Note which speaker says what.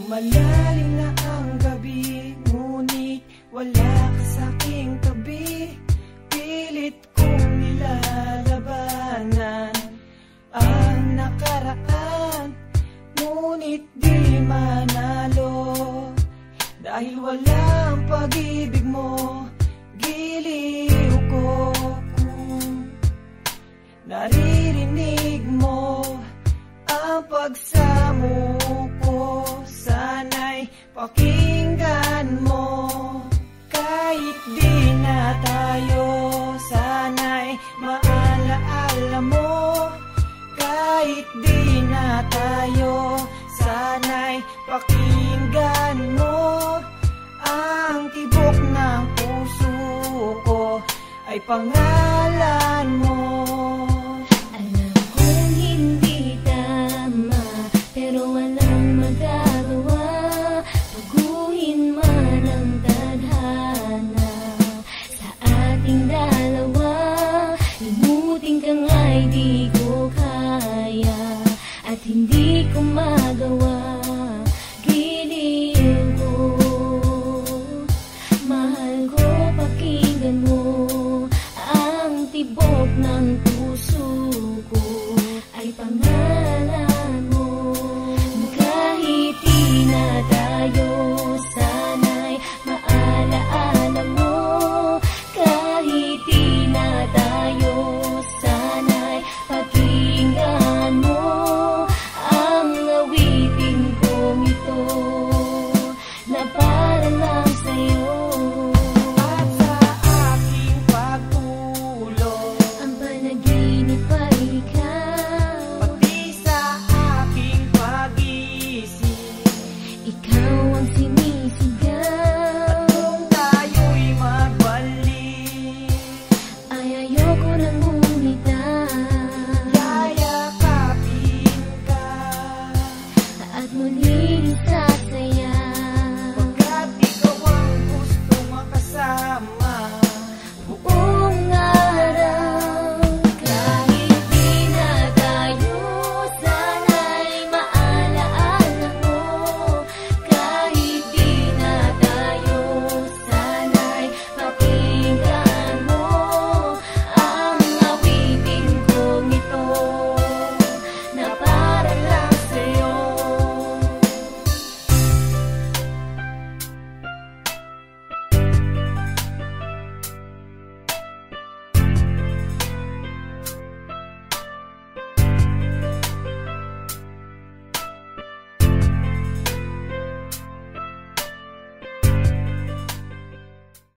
Speaker 1: Lumalalim na ang gabi, ngunit wala ka sa'king tabi. Pilit kong nilalabanan ang nakaraan, ngunit di manalo. Dahil walang pag-ibig mo, giliw ko kung naririnig mo ang pagsamo ko. Sana'y pakinggan mo, kahit di na tayo. Sana'y maalaala mo, kahit di na tayo. Sana'y pakinggan mo, ang tibok ng puso ko ay pangalan mo.